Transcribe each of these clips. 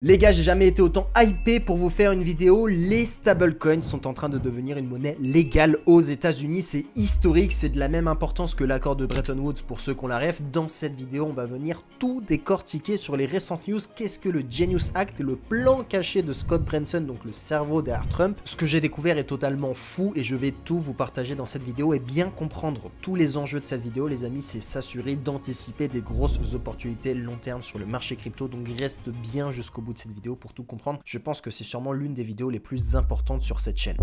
Les gars, j'ai jamais été autant hypé pour vous faire une vidéo. Les stablecoins sont en train de devenir une monnaie légale aux États-Unis. C'est historique, c'est de la même importance que l'accord de Bretton Woods pour ceux qu'on la rêve. Dans cette vidéo, on va venir tout décortiquer sur les récentes news. Qu'est-ce que le Genius Act et le plan caché de Scott Brinson, donc le cerveau derrière Trump. Ce que j'ai découvert est totalement fou et je vais tout vous partager dans cette vidéo et bien comprendre tous les enjeux de cette vidéo. Les amis, c'est s'assurer d'anticiper des grosses opportunités long terme sur le marché crypto. Donc reste bien jusqu'au bout de cette vidéo pour tout comprendre. Je pense que c'est sûrement l'une des vidéos les plus importantes sur cette chaîne.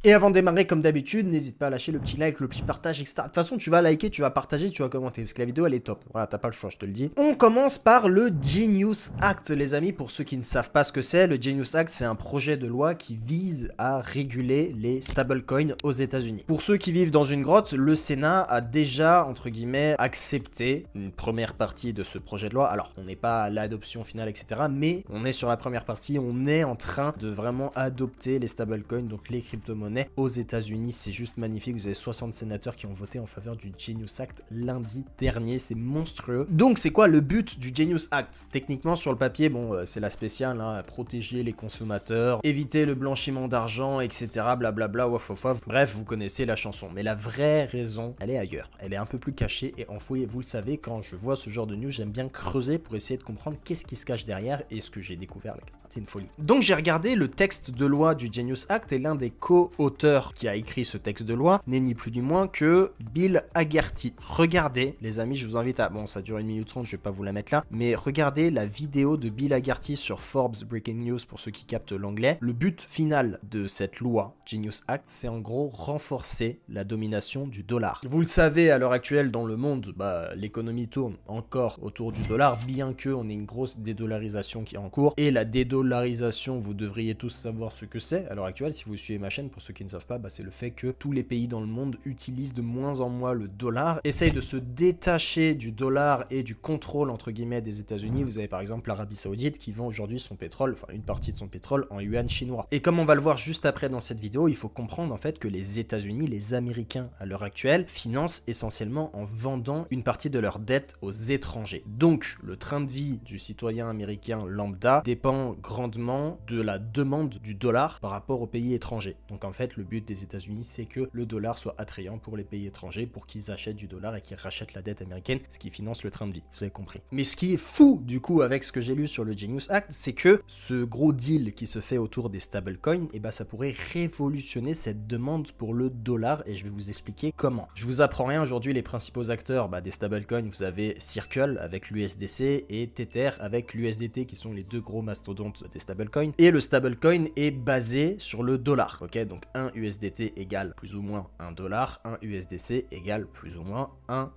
Et avant de démarrer, comme d'habitude, n'hésite pas à lâcher le petit like, le petit partage, etc. De toute façon, tu vas liker, tu vas partager, tu vas commenter, parce que la vidéo, elle est top. Voilà, t'as pas le choix, je te le dis. On commence par le Genius Act, les amis. Pour ceux qui ne savent pas ce que c'est, le Genius Act, c'est un projet de loi qui vise à réguler les stablecoins aux États-Unis. Pour ceux qui vivent dans une grotte, le Sénat a déjà, entre guillemets, accepté une première partie de ce projet de loi. Alors, on n'est pas à l'adoption finale, etc. Mais on est sur la première partie, on est en train de vraiment adopter les stablecoins, donc les crypto-monnaies aux États-Unis. C'est juste magnifique. Vous avez 60 sénateurs qui ont voté en faveur du Genius Act lundi dernier. C'est monstrueux. Donc, c'est quoi le but du Genius Act? Techniquement, sur le papier, bon, c'est la spéciale, hein, protéger les consommateurs, éviter le blanchiment d'argent, etc. Blablabla, waf waf waf. Bref, vous connaissez la chanson. Mais la vraie raison, elle est ailleurs. Elle est un peu plus cachée et enfouie. Vous le savez, quand je vois ce genre de news, j'aime bien creuser pour essayer de comprendre qu'est-ce qui se cache derrière et ce que j'ai découvert là. C'est une folie. Donc, j'ai regardé le texte de loi du Genius Act et l'un des co-auteurs qui a écrit ce texte de loi n'est ni plus ni moins que Bill Hagerty. Regardez, les amis, je vous invite à... Bon, ça dure 1 minute 30, je vais pas vous la mettre là, mais regardez la vidéo de Bill Hagerty sur Forbes Breaking News pour ceux qui captent l'anglais. Le but final de cette loi, Genius Act, c'est en gros renforcer la domination du dollar. Vous le savez, à l'heure actuelle, dans le monde, l'économie tourne encore autour du dollar, bien qu'on ait une grosse dédollarisation qui est en cours. Et la dédollarisation, vous devriez tous savoir ce que c'est à l'heure actuelle, si vous suivez ma chaîne, pour ceux qui ne savent pas, c'est le fait que tous les pays dans le monde utilisent de moins en moins le dollar, essayent de se détacher du dollar et du contrôle entre guillemets des États-Unis. Vous avez par exemple l'Arabie Saoudite qui vend aujourd'hui son pétrole, enfin une partie de son pétrole en yuan chinois. Et comme on va le voir juste après dans cette vidéo, il faut comprendre en fait que les États-Unis, les Américains à l'heure actuelle, financent essentiellement en vendant une partie de leurs dettes aux étrangers. Donc le train de vie du citoyen américain lambda dépend grandement de la demande du dollar par rapport aux pays étrangers. Donc en fait, le but des États-Unis, c'est que le dollar soit attrayant pour les pays étrangers, pour qu'ils achètent du dollar et qu'ils rachètent la dette américaine, ce qui finance le train de vie. Vous avez compris. Mais ce qui est fou, du coup, avec ce que j'ai lu sur le Genius Act, c'est que ce gros deal qui se fait autour des stablecoins, et ça pourrait révolutionner cette demande pour le dollar, et je vais vous expliquer comment. Je vous apprends rien aujourd'hui, les principaux acteurs des stablecoins, vous avez Circle avec l'USDC et Tether avec l'USDT, qui sont les deux gros mastodontes des stablecoins. Et le stablecoin est basé sur le dollar, ok? Donc un USDT égale plus ou moins $1, un USDC égale plus ou moins $1.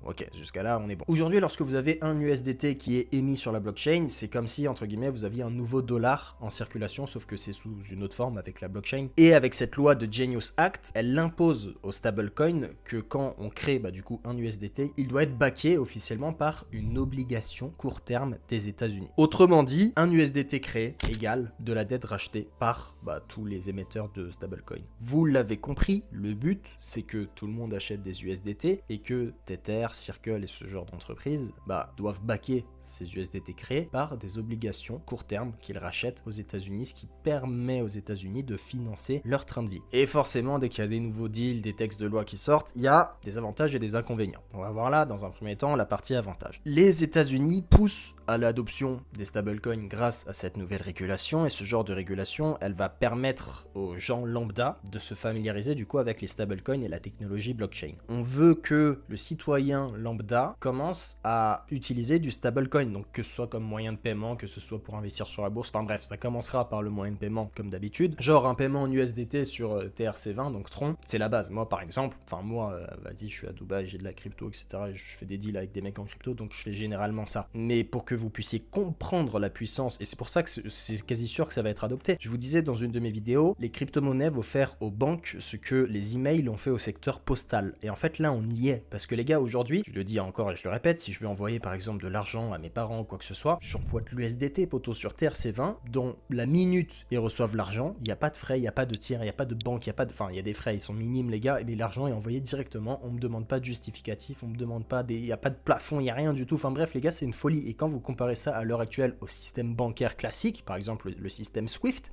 Ok, jusqu'à là, on est bon. Aujourd'hui, lorsque vous avez un USDT qui est émis sur la blockchain, c'est comme si, entre guillemets, vous aviez un nouveau dollar en circulation, sauf que c'est sous une autre forme avec la blockchain. Et avec cette loi de Genius Act, elle impose au stablecoin que quand on crée, du coup, un USDT, il doit être backé officiellement par une obligation court terme des États-Unis. Autrement dit, un USDT créé égale de la dette rachetée par tous les émetteurs de stablecoin. Vous l'avez compris, le but, c'est que tout le monde achète des USDT et que Tether, Circle et ce genre d'entreprises doivent backer ces USDT créés par des obligations court terme qu'ils rachètent aux États-Unis, ce qui permet aux États-Unis de financer leur train de vie. Et forcément, dès qu'il y a des nouveaux deals, des textes de loi qui sortent, il y a des avantages et des inconvénients. On va voir là, dans un premier temps, la partie avantage. Les États-Unis poussent à l'adoption des stablecoins grâce à cette nouvelle régulation, et ce genre de régulation, elle va permettre aux gens lambda de se familiariser du coup avec les stablecoins et la technologie blockchain. On veut que le citoyen lambda commence à utiliser du stablecoin, donc que ce soit comme moyen de paiement, que ce soit pour investir sur la bourse, enfin bref, ça commencera par le moyen de paiement comme d'habitude, genre un paiement en USDT sur TRC20, donc Tron, c'est la base. Moi par exemple, vas-y, je suis à Dubaï, j'ai de la crypto, etc. Et je fais des deals avec des mecs en crypto, donc je fais généralement ça. Mais pour que vous puissiez comprendre la puissance, et c'est pour ça que c'est quasi sûr que ça va être adopté. Je vous disais dans une de mes vidéos, les crypto-monnaies faut faire aux banques ce que les emails ont fait au secteur postal. Et en fait, là, on y est. Parce que les gars, aujourd'hui, je le dis encore et je le répète, si je veux envoyer par exemple de l'argent à mes parents ou quoi que ce soit, j'envoie de l'USDT, poteau sur TRC20, dans la minute ils reçoivent l'argent, il n'y a pas de frais, il n'y a pas de tiers, il n'y a pas de banque, il y a pas de... Enfin, il y a des frais, ils sont minimes les gars, mais l'argent est envoyé directement, on me demande pas de justificatif, on me demande pas des... Il n'y a pas de plafond, il n'y a rien du tout. Enfin bref les gars, c'est une folie. Et quand vous comparez ça à l'heure actuelle au système bancaire classique, par exemple le système Swift,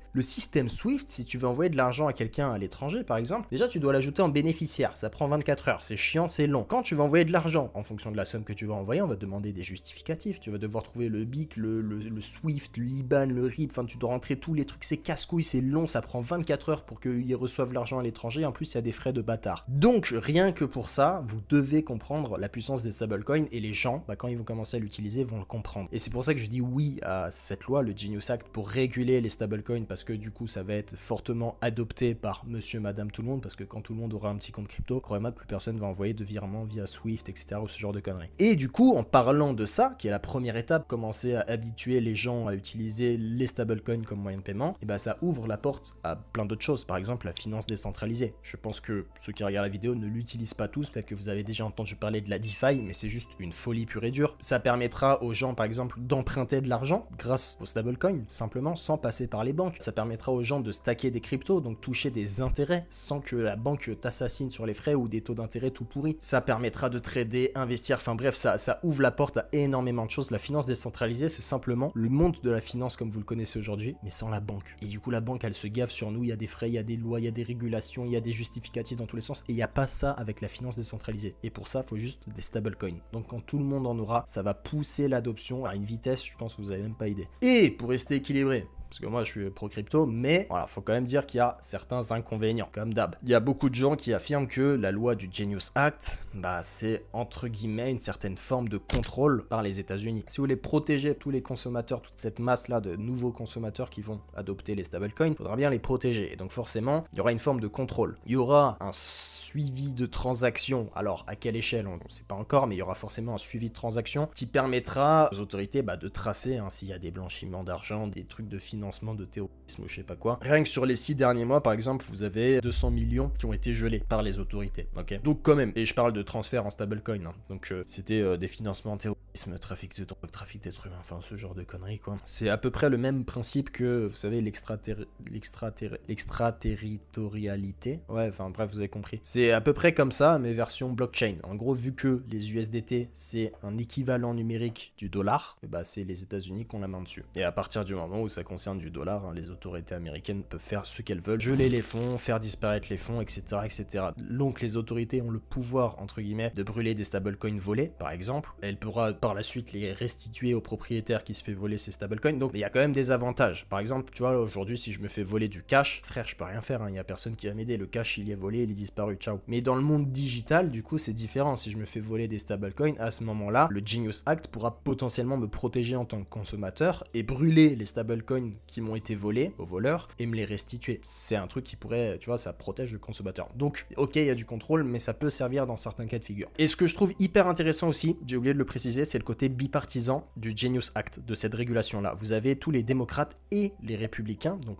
si tu veux envoyer de l'argent à quelqu'un à l'étranger par exemple, déjà tu dois l'ajouter en bénéficiaire, ça prend 24 heures, c'est chiant, c'est long. Quand tu vas envoyer de l'argent, en fonction de la somme que tu vas envoyer, on va te demander des justificatifs, tu vas devoir trouver le BIC, le Swift, le Liban, le RIB, enfin tu dois rentrer tous les trucs, c'est casse-couille, c'est long, ça prend 24 heures pour qu'ils reçoivent l'argent à l'étranger, en plus il y a des frais de bâtard. Donc rien que pour ça, vous devez comprendre la puissance des stablecoins et les gens, quand ils vont commencer à l'utiliser, vont le comprendre. Et c'est pour ça que je dis oui à cette loi, le Genius Act, pour réguler les stablecoins, parce que du coup ça va être fortement adopté par monsieur, madame, tout le monde, parce que quand tout le monde aura un petit compte crypto, croyez-moi que plus personne va envoyer de virements via Swift, etc. ou ce genre de conneries. Et du coup, en parlant de ça, qui est la première étape, commencer à habituer les gens à utiliser les stablecoins comme moyen de paiement, et ça ouvre la porte à plein d'autres choses, par exemple la finance décentralisée. Je pense que ceux qui regardent la vidéo ne l'utilisent pas tous, peut-être que vous avez déjà entendu parler de la DeFi, mais c'est juste une folie pure et dure. Ça permettra aux gens, par exemple, d'emprunter de l'argent grâce aux stablecoins, simplement, sans passer par les banques. Ça permettra aux gens de stacker des cryptos, donc toucher des intérêts, sans que la banque t'assassine sur les frais ou des taux d'intérêt tout pourris. Ça permettra de trader, investir, enfin bref, ça ouvre la porte à énormément de choses. La finance décentralisée, c'est simplement le monde de la finance comme vous le connaissez aujourd'hui, mais sans la banque. Et du coup, la banque, elle se gave sur nous, il y a des frais, il y a des lois, il y a des régulations, il y a des justificatifs dans tous les sens, et il n'y a pas ça avec la finance décentralisée. Et pour ça, il faut juste des stablecoins. Donc quand tout le monde en aura, ça va pousser l'adoption à une vitesse, je pense que vous n'avez même pas idée. Et pour rester équilibré, parce que moi je suis pro crypto, mais voilà, faut quand même dire qu'il y a certains inconvénients, comme d'hab. Il y a beaucoup de gens qui affirment que la loi du Genius Act, c'est entre guillemets une certaine forme de contrôle par les États-Unis. Si vous voulez protéger tous les consommateurs, toute cette masse-là de nouveaux consommateurs qui vont adopter les stablecoins, il faudra bien les protéger. Et donc forcément, il y aura une forme de contrôle. Il y aura un suivi de transactions. Alors, à quelle échelle, on ne sait pas encore, mais il y aura forcément un suivi de transactions qui permettra aux autorités de tracer s'il y a des blanchiments d'argent, des trucs de financement de terrorisme ou je sais pas quoi. Rien que sur les 6 derniers mois, par exemple, vous avez 200 millions qui ont été gelés par les autorités. Ok. Donc quand même, et je parle de transfert en stablecoin. Donc c'était des financements terrorisme, trafic de drogue, trafic d'êtres humains, enfin ce genre de conneries quoi. C'est à peu près le même principe que, vous savez, l'extraterritorialité. Ouais, enfin bref, vous avez compris. C'est à peu près comme ça, mais version blockchain. En gros, vu que les USDT, c'est un équivalent numérique du dollar, c'est les États-Unis qui ont la main dessus. Et à partir du moment où ça concerne du dollar, les autorités américaines peuvent faire ce qu'elles veulent, geler les fonds, faire disparaître les fonds, etc., etc. Donc les autorités ont le pouvoir, entre guillemets, de brûler des stablecoins volés, par exemple. Elle pourra par la suite les restituer au propriétaire qui se fait voler ces stablecoins. Donc il y a quand même des avantages. Par exemple, tu vois, aujourd'hui, si je me fais voler du cash, frère, je peux rien faire, il y a personne qui va m'aider. Le cash, il est volé, il est disparu, ciao. Mais dans le monde digital, du coup, c'est différent. Si je me fais voler des stablecoins, à ce moment-là, le Genius Act pourra potentiellement me protéger en tant que consommateur et brûler les stablecoins qui m'ont été volés aux voleurs et me les restituer. C'est un truc qui pourrait, tu vois, ça protège le consommateur. Donc, ok, il y a du contrôle, mais ça peut servir dans certains cas de figure. Et ce que je trouve hyper intéressant aussi, j'ai oublié de le préciser, c'est le côté bipartisan du Genius Act, de cette régulation-là. Vous avez tous les démocrates et les républicains, donc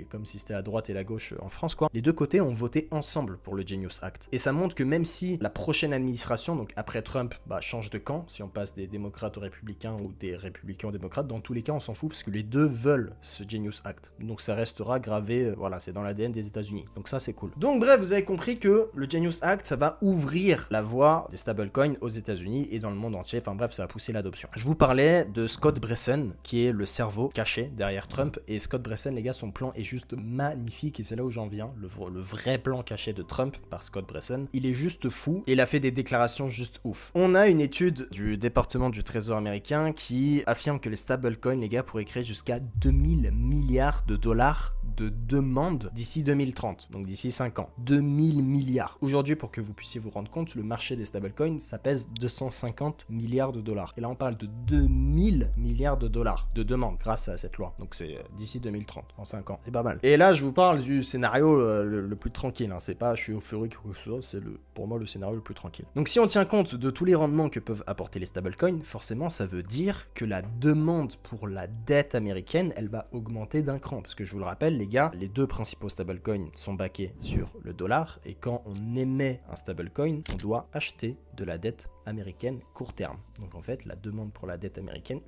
comme si c'était la droite et la gauche en France, quoi. Les deux côtés ont voté ensemble pour le Genius Act. Et ça montre que même si la prochaine administration, donc après Trump, change de camp, si on passe des démocrates aux républicains ou des républicains aux démocrates, dans tous les cas, on s'en fout parce que les deux veulent ce Genius Act. Donc ça restera gravé, voilà, c'est dans l'ADN des États-Unis. Donc ça, c'est cool. Donc bref, vous avez compris que le Genius Act, ça va ouvrir la voie des stablecoins aux États-Unis et dans le monde entier. Enfin bref, ça va pousser l'adoption. Je vous parlais de Scott Bresson, qui est le cerveau caché derrière Trump. Et Scott Bresson, les gars, son plan est juste magnifique et c'est là où j'en viens. Le vrai plan caché de Trump par Scott Bresson, il est juste fou et il a fait des déclarations juste ouf. On a une étude du département du Trésor américain qui affirme que les stablecoins, les gars, pourraient créer jusqu'à 2000 milliards de dollars de demandes d'ici 2030, donc d'ici 5 ans. 2000 milliards. Aujourd'hui, pour que vous puissiez vous rendre compte, le marché des stablecoins, ça pèse 250 milliards de dollars. Et là, on parle de 2000 milliards de dollars de demandes grâce à cette loi. Donc c'est d'ici 2030, en 5 ans. C'est pas mal. Et là, je vous parle du scénario le plus tranquille. C'est pas je suis euphorique ou quoi que ce soit, c'est pour moi le scénario le plus tranquille. Donc si on tient compte de tous les rendements que peuvent apporter les stablecoins, forcément, ça veut dire que la demande pour la dette américaine, elle va augmenter d'un cran. Parce que je vous le rappelle, les gars, les deux principaux stablecoins sont backés sur le dollar et quand on émet un stablecoin, on doit acheter de la dette américaine court terme. Donc en fait, la demande pour la dette américaine,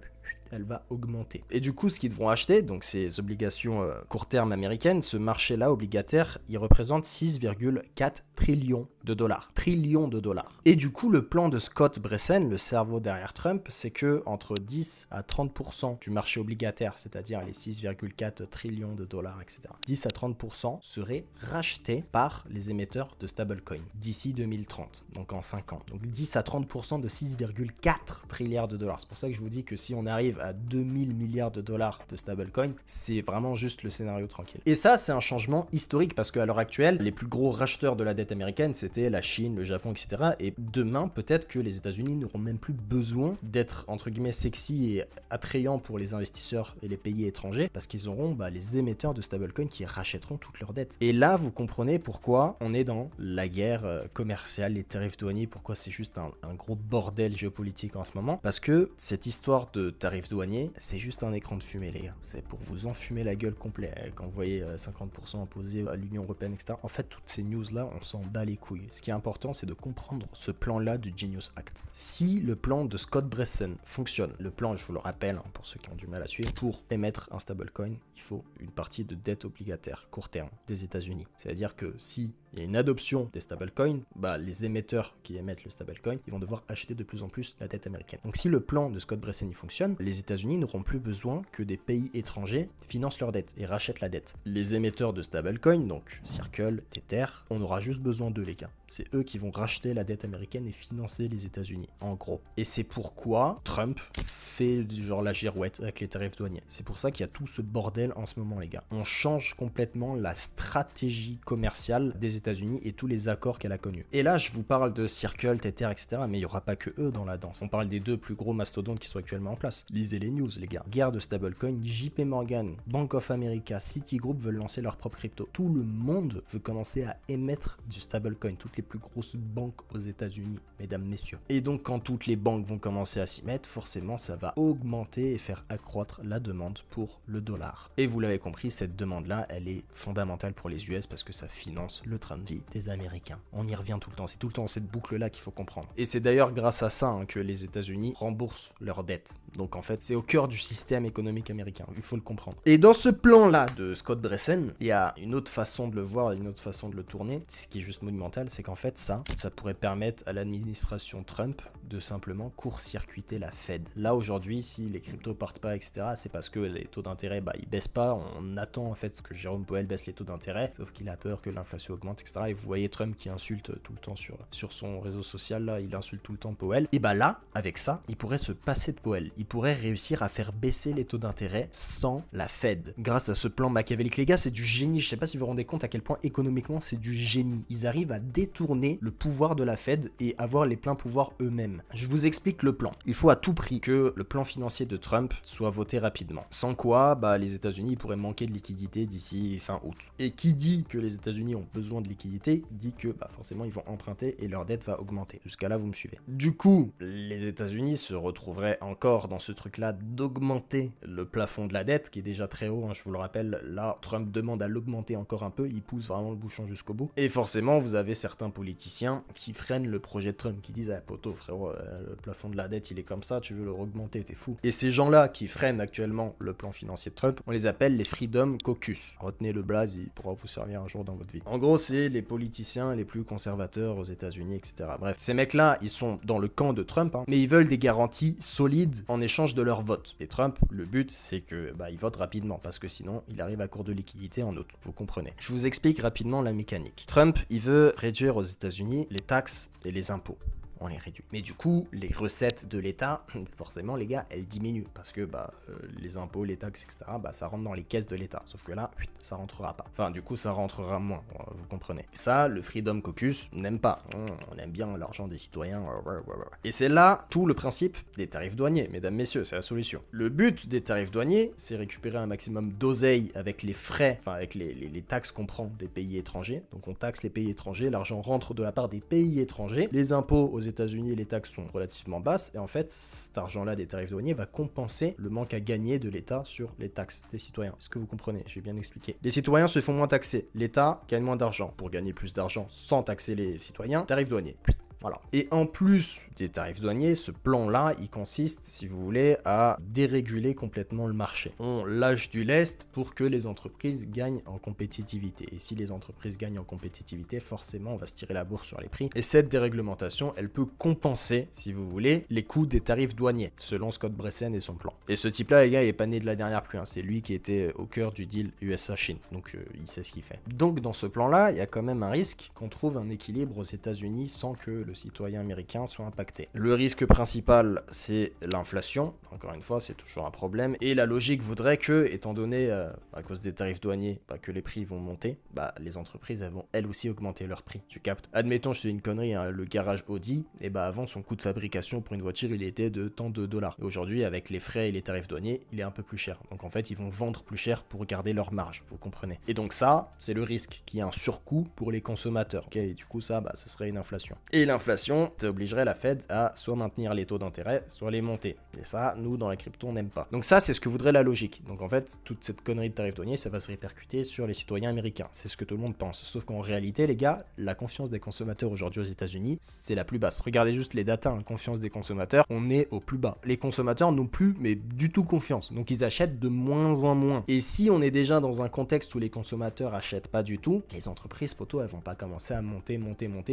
elle va augmenter. Et du coup, ce qu'ils devront acheter, donc ces obligations court terme américaines, ce marché-là obligataire, il représente 6,4 trillions de dollars. Trillions de dollars. Et du coup, le plan de Scott Bessent, le cerveau derrière Trump, c'est que entre 10 à 30% du marché obligataire, c'est-à-dire les 6,4 trillions de dollars, etc., 10 à 30% seraient rachetés par les émetteurs de stablecoin d'ici 2030, donc en 5 ans. Donc 10 à 30% de 6,4 trilliards de dollars. C'est pour ça que je vous dis que si on arrive à 2000 milliards de dollars de stablecoin, c'est vraiment juste le scénario tranquille. Et ça, c'est un changement historique parce qu'à l'heure actuelle, les plus gros racheteurs de la dette américaine, c'était la Chine, le Japon, etc. Et demain, peut-être que les États-Unis n'auront même plus besoin d'être, entre guillemets, sexy et attrayants pour les investisseurs et les pays étrangers parce qu'ils auront les émetteurs de stablecoin qui rachèteront toutes leurs dettes. Et là, vous comprenez pourquoi on est dans la guerre commerciale, les tarifs douaniers, pourquoi c'est juste un gros bordel géopolitique en ce moment. Parce que cette histoire de tarifs douaniers, c'est juste un écran de fumée, les gars. C'est pour vous enfumer la gueule complet. Quand vous voyez 50% imposés à l'Union Européenne, etc. En fait, toutes ces news-là, on s'en bat les couilles. Ce qui est important, c'est de comprendre ce plan-là du Genius Act. Si le plan de Scott Bessent fonctionne, le plan, je vous le rappelle, pour ceux qui ont du mal à suivre, pour émettre un stablecoin, il faut une partie de dette obligataire court terme des États-Unis. C'est-à-dire que si il y a une adoption des stablecoins, les émetteurs qui émettent le stablecoin, ils vont devoir acheter de plus en plus la dette américaine. Donc si le plan de Scott Bessent fonctionne, les États-Unis n'auront plus besoin que des pays étrangers financent leur dette et rachètent la dette. Les émetteurs de stablecoin, donc Circle, Tether, on aura juste besoin d'eux, les gars. C'est eux qui vont racheter la dette américaine et financer les États-Unis, en gros. Et c'est pourquoi Trump fait genre la girouette avec les tarifs douaniers. C'est pour ça qu'il y a tout ce bordel en ce moment, les gars. On change complètement la stratégie commerciale des États-Unis et tous les accords qu'elle a connus. Et là, je vous parle de Circle, Tether, etc. Mais il n'y aura pas que eux dans la danse. On parle des deux plus gros mastodontes qui sont actuellement en place. Lisez les news, les gars. Guerre de stablecoin, JP Morgan, Bank of America, Citigroup veulent lancer leur propre crypto. Tout le monde veut commencer à émettre du stablecoin. Toutes les plus grosses banques aux États-Unis, mesdames, messieurs. Et donc, quand toutes les banques vont commencer à s'y mettre, forcément, ça va augmenter et faire accroître la demande pour le dollar. Et vous l'avez compris, cette demande-là, elle est fondamentale pour les US parce que ça finance le train de vie des Américains. On y revient tout le temps. C'est tout le temps cette boucle-là qu'il faut comprendre. Et c'est d'ailleurs grâce à ça que les États-Unis remboursent leurs dettes. Donc, en fait, c'est au cœur du système économique américain. Il faut le comprendre. Et dans ce plan-là de Scott Bessent, il y a une autre façon de le voir, une autre façon de le tourner. Ce qui est juste monumental, c'est qu'en fait, ça pourrait permettre à l'administration Trump de simplement court-circuiter la Fed. Là, aujourd'hui, si les cryptos partent pas, etc., c'est parce que les taux d'intérêt, ils baissent pas. On attend, en fait, que Jérôme Powell baisse les taux d'intérêt, sauf qu'il a peur que l'inflation augmente, etc. Et vous voyez Trump qui insulte tout le temps sur son réseau social, là, il insulte tout le temps Powell. Et là, avec ça, il pourrait se passer de Powell. Il pourrait réussir à faire baisser les taux d'intérêt sans la Fed. Grâce à ce plan machiavélique, les gars, c'est du génie. Je sais pas si vous vous rendez compte à quel point économiquement, c'est du génie. Ils arrivent à détourner le pouvoir de la Fed et avoir les pleins pouvoirs eux-mêmes. Je vous explique le plan. Il faut à tout prix que le plan financier de Trump soit voté rapidement. Sans quoi, les États-Unis pourraient manquer de liquidité d'ici fin août. Et qui dit que les États-Unis ont besoin de liquidité, dit que forcément ils vont emprunter et leur dette va augmenter. Jusqu'à là, vous me suivez. Du coup, les États-Unis se retrouveraient encore dans ce truc-là d'augmenter le plafond de la dette, qui est déjà très haut, je vous le rappelle. Là, Trump demande à l'augmenter encore un peu, il pousse vraiment le bouchon jusqu'au bout. Et forcément, vous avez certains politiciens qui freinent le projet de Trump, qui disent « Ah, poto, frérot, le plafond de la dette, il est comme ça, tu veux le augmenter, t'es fou. » Et ces gens-là qui freinent actuellement le plan financier de Trump, on les appelle les Freedom Caucus. Retenez le blaze, il pourra vous servir un jour dans votre vie. En gros, c'est les politiciens les plus conservateurs aux États-Unis, etc. Bref, ces mecs-là, ils sont dans le camp de Trump, mais ils veulent des garanties solides en échange de leur vote. Et Trump, le but, c'est que il vote rapidement, parce que sinon, il arrive à court de liquidité en août. Vous comprenez. Je vous explique rapidement la mécanique. Trump, il veut réduire aux États-Unis les taxes et les impôts. On les réduit. Mais du coup, les recettes de l'État, forcément, les gars, elles diminuent. Parce que les impôts, les taxes, etc., ça rentre dans les caisses de l'État. Sauf que là, ça rentrera pas. Enfin, du coup, ça rentrera moins, vous comprenez. Et ça, le Freedom Caucus n'aime pas. On aime bien l'argent des citoyens. Et c'est là tout le principe des tarifs douaniers, mesdames, messieurs, c'est la solution. Le but des tarifs douaniers, c'est récupérer un maximum d'oseille avec les frais, avec les taxes qu'on prend des pays étrangers. Donc on taxe les pays étrangers, l'argent rentre de la part des pays étrangers. Les impôts aux États-Unis, les taxes sont relativement basses, et en fait, cet argent-là des tarifs douaniers va compenser le manque à gagner de l'État sur les taxes des citoyens. Est-ce que vous comprenez? Je vais bien expliquer. Les citoyens se font moins taxer, l'État gagne moins d'argent. Pour gagner plus d'argent sans taxer les citoyens, tarifs douaniers. Voilà. Et en plus des tarifs douaniers, ce plan-là, il consiste, si vous voulez, à déréguler complètement le marché. On lâche du lest pour que les entreprises gagnent en compétitivité. Et si les entreprises gagnent en compétitivité, forcément, on va se tirer la bourse sur les prix. Et cette déréglementation, elle peut compenser, si vous voulez, les coûts des tarifs douaniers, selon Scott Bresson et son plan. Et ce type-là, les gars, il est pas né de la dernière pluie. Hein. C'est lui qui était au cœur du deal USA-Chine. Donc, il sait ce qu'il fait. Donc, dans ce plan-là, il y a quand même un risque qu'on trouve un équilibre aux États-Unis sans que le citoyen américain soit impacté. Le risque principal, c'est l'inflation. Encore une fois, c'est toujours un problème. Et la logique voudrait que, étant donné, à cause des tarifs douaniers, que les prix vont monter, les entreprises elles vont elles aussi augmenter leur prix. Tu captes? Admettons, je te dis une connerie, hein, le garage Audi, et avant son coût de fabrication pour une voiture, il était de tant de dollars. Et aujourd'hui, avec les frais et les tarifs douaniers, il est un peu plus cher. Donc en fait, ils vont vendre plus cher pour garder leur marge. Vous comprenez? Et donc ça, c'est le risque, qu'il y ait un surcoût pour les consommateurs. Ok, et du coup, ça, ce serait une inflation. Et l'inflation, ça obligerait la Fed à soit maintenir les taux d'intérêt, soit les monter. Et ça, nous, dans la crypto, on n'aime pas. Donc ça, c'est ce que voudrait la logique. Donc en fait, toute cette connerie de tarifs douaniers, ça va se répercuter sur les citoyens américains. C'est ce que tout le monde pense. Sauf qu'en réalité, les gars, la confiance des consommateurs aujourd'hui aux États-Unis, c'est la plus basse. Regardez juste les datas, hein, confiance des consommateurs, on est au plus bas. Les consommateurs n'ont plus, mais du tout confiance. Donc ils achètent de moins en moins. Et si on est déjà dans un contexte où les consommateurs achètent pas du tout, les entreprises, poto, elles vont pas commencer à monter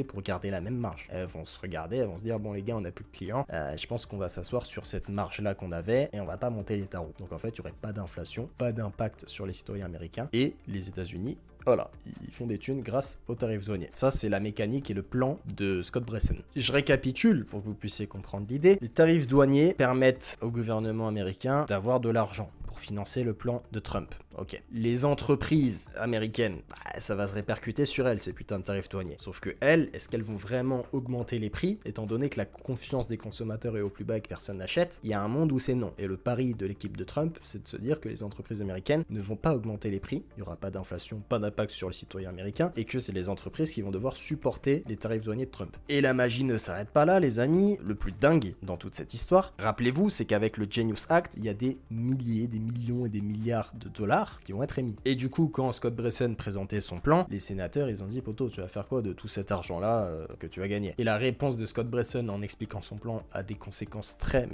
pour garder la même marge. Elles vont se regarder, elles vont se dire, bon les gars, on n'a plus de clients, je pense qu'on va s'asseoir sur cette marge là qu'on avait et on va pas monter les tarots. Donc en fait, il n'y aurait pas d'inflation, pas d'impact sur les citoyens américains et les États-Unis. Voilà, ils font des thunes grâce aux tarifs douaniers. Ça, c'est la mécanique et le plan de Scott Bresson. Je récapitule pour que vous puissiez comprendre l'idée. Les tarifs douaniers permettent au gouvernement américain d'avoir de l'argent pour financer le plan de Trump. Ok. Les entreprises américaines, ça va se répercuter sur elles, ces putains de tarifs douaniers. Sauf que elles, est-ce qu'elles vont vraiment augmenter les prix, étant donné que la confiance des consommateurs est au plus bas et que personne n'achète? Il y a un monde où c'est non. Et le pari de l'équipe de Trump, c'est de se dire que les entreprises américaines ne vont pas augmenter les prix, il n'y aura pas d'inflation, pas d'impact sur le citoyen américain, et que c'est les entreprises qui vont devoir supporter les tarifs douaniers de Trump. Et la magie ne s'arrête pas là, les amis. Le plus dingue dans toute cette histoire, rappelez-vous, c'est qu'avec le Genius Act, il y a des milliers, des millions et des milliards de dollars qui vont être émis. Et du coup, quand Scott Bresson présentait son plan, les sénateurs, ils ont dit, poto, tu vas faire quoi de tout cet argent-là que tu vas gagner? Et la réponse de Scott Bresson en expliquant son plan a des conséquences très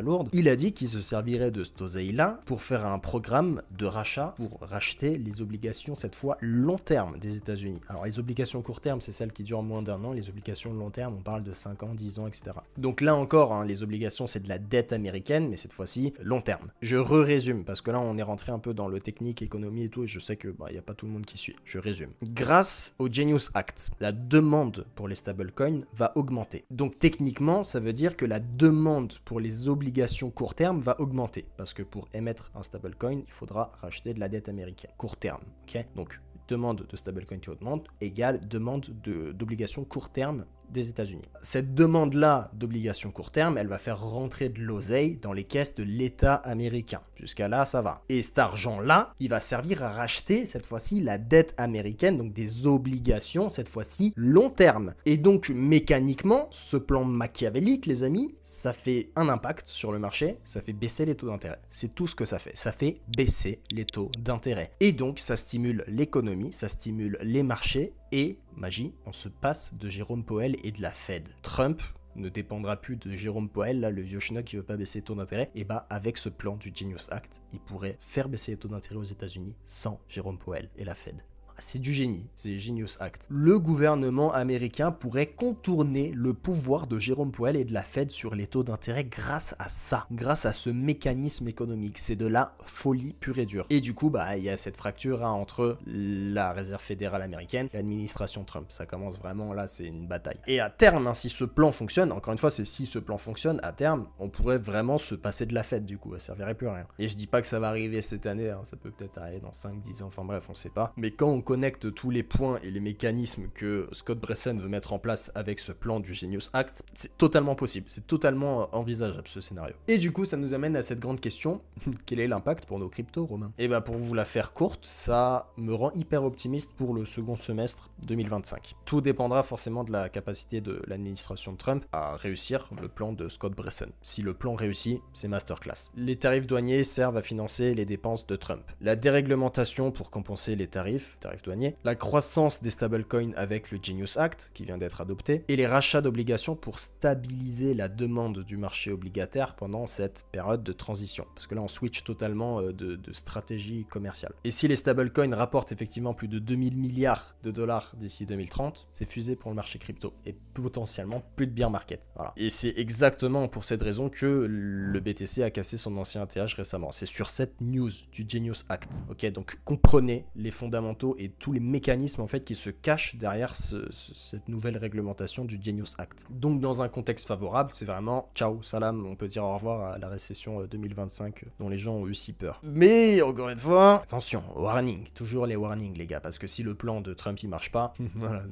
lourdes. Il a dit qu'il se servirait de cet oseille-là pour faire un programme de rachat pour racheter les obligations, cette fois long terme des États-Unis. Alors les obligations court terme, c'est celles qui durent moins d'un an. Les obligations long terme, on parle de 5 ans, 10 ans, etc. Donc là encore, hein, les obligations, c'est de la dette américaine, mais cette fois-ci, long terme. Je résume parce que là, on est rentré un peu dans le technique, économie et tout, et je sais que y a pas tout le monde qui suit. Je résume. Grâce au Genius Act, la demande pour les stablecoins va augmenter. Donc techniquement, ça veut dire que la demande pour les obligations court terme va augmenter. Parce que pour émettre un stablecoin, il faudra racheter de la dette américaine. Court terme, ok? Donc, demande de stablecoin qui augmente égale demande d'obligations court terme des États-Unis. Cette demande-là d'obligation court terme, elle va faire rentrer de l'oseille dans les caisses de l'État américain. Jusqu'à là, ça va. Et cet argent-là, il va servir à racheter, cette fois-ci, la dette américaine, donc des obligations, cette fois-ci, long terme. Et donc, mécaniquement, ce plan machiavélique, les amis, ça fait un impact sur le marché, ça fait baisser les taux d'intérêt. C'est tout ce que ça fait. Ça fait baisser les taux d'intérêt. Et donc, ça stimule l'économie, ça stimule les marchés, et, magie, on se passe de Jérôme Powell et de la Fed. Trump ne dépendra plus de Jérôme Powell, là, le vieux schnock qui veut pas baisser les taux d'intérêt. Et avec ce plan du Genius Act, il pourrait faire baisser les taux d'intérêt aux États-Unis sans Jérôme Powell et la Fed. C'est du génie, c'est Genius Act. Le gouvernement américain pourrait contourner le pouvoir de Jérôme Powell et de la Fed sur les taux d'intérêt grâce à ça, grâce à ce mécanisme économique. C'est de la folie pure et dure. Et du coup, il y a cette fracture entre la Réserve fédérale américaine et l'administration Trump. Ça commence vraiment, là, c'est une bataille. Et à terme, si ce plan fonctionne, encore une fois, c'est si ce plan fonctionne, à terme, on pourrait vraiment se passer de la Fed, du coup, elle servirait plus à rien. Et je dis pas que ça va arriver cette année, hein, ça peut peut-être arriver dans 5-10 ans, enfin bref, on sait pas. Mais quand on connecte tous les points et les mécanismes que Scott Bresson veut mettre en place avec ce plan du Genius Act, c'est totalement possible, c'est totalement envisageable ce scénario. Et du coup, ça nous amène à cette grande question, quel est l'impact pour nos cryptos, Romain? Et bah pour vous la faire courte, ça me rend hyper optimiste pour le second semestre 2025. Tout dépendra forcément de la capacité de l'administration de Trump à réussir le plan de Scott Bresson. Si le plan réussit, c'est masterclass. Les tarifs douaniers servent à financer les dépenses de Trump. La déréglementation pour compenser les tarifs douaniers, la croissance des stablecoins avec le Genius Act qui vient d'être adopté, et les rachats d'obligations pour stabiliser la demande du marché obligataire pendant cette période de transition. Parce que là, on switch totalement de stratégie commerciale. Et si les stablecoins rapportent effectivement plus de 2000 milliards de dollars d'ici 2030, c'est fusé pour le marché crypto et potentiellement plus de bear market. Voilà. Et c'est exactement pour cette raison que le BTC a cassé son ancien ATH récemment. C'est sur cette news du Genius Act. Ok, donc comprenez les fondamentaux et tous les mécanismes en fait qui se cachent derrière cette nouvelle réglementation du Genius Act. Donc dans un contexte favorable, c'est vraiment ciao, salam, on peut dire au revoir à la récession 2025 dont les gens ont eu si peur. Mais encore une fois, attention, warning, toujours les warnings les gars, parce que si le plan de Trump il marche pas, voilà,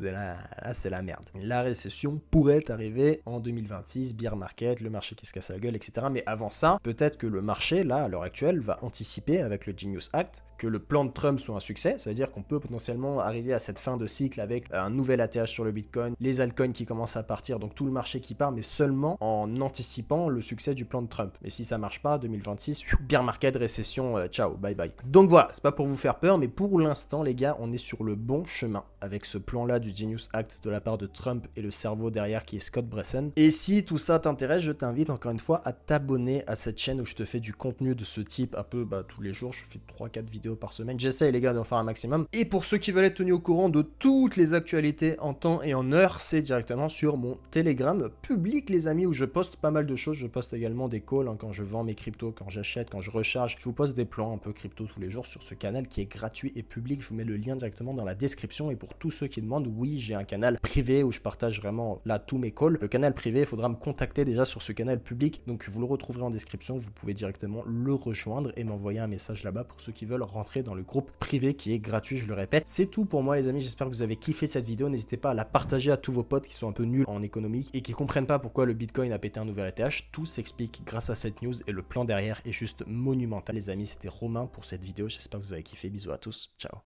là c'est la merde. La récession pourrait arriver en 2026, bear market, le marché qui se casse la gueule, etc. Mais avant ça, peut-être que le marché, là, à l'heure actuelle, va anticiper avec le Genius Act que le plan de Trump soit un succès, ça veut dire qu'on peut potentiellement arriver à cette fin de cycle avec un nouvel ATH sur le Bitcoin, les altcoins qui commencent à partir, donc tout le marché qui part, mais seulement en anticipant le succès du plan de Trump. Mais si ça marche pas, 2026, bear market, récession, ciao, bye bye. Donc voilà, c'est pas pour vous faire peur, mais pour l'instant, les gars, on est sur le bon chemin avec ce plan-là du Genius Act de la part de Trump et le cerveau derrière qui est Scott Bresson. Et si tout ça t'intéresse, je t'invite encore une fois à t'abonner à cette chaîne où je te fais du contenu de ce type un peu tous les jours. Je fais 3-4 vidéos par semaine. J'essaie les gars d'en faire un maximum. Et pour ceux qui veulent être tenus au courant de toutes les actualités en temps et en heure, c'est directement sur mon Telegram public les amis où je poste pas mal de choses. Je poste également des calls quand je vends mes cryptos, quand j'achète, quand je recharge. Je vous poste des plans un peu crypto tous les jours sur ce canal qui est gratuit et public. Je vous mets le lien directement dans la description. Et pour tous ceux qui demandent, oui, j'ai un canal privé où je partage vraiment là tous mes calls. Le canal privé, il faudra me contacter déjà sur ce canal public. Donc vous le retrouverez en description. Vous pouvez directement le rejoindre et m'envoyer un message là-bas pour ceux qui veulent rentrer dans le groupe privé qui est gratuit, je le répète. C'est tout pour moi les amis, j'espère que vous avez kiffé cette vidéo. N'hésitez pas à la partager à tous vos potes qui sont un peu nuls en économie et qui comprennent pas pourquoi le Bitcoin a pété un nouvel ATH. Tout s'explique grâce à cette news et le plan derrière est juste monumental les amis. C'était Romain pour cette vidéo, j'espère que vous avez kiffé. Bisous à tous, ciao.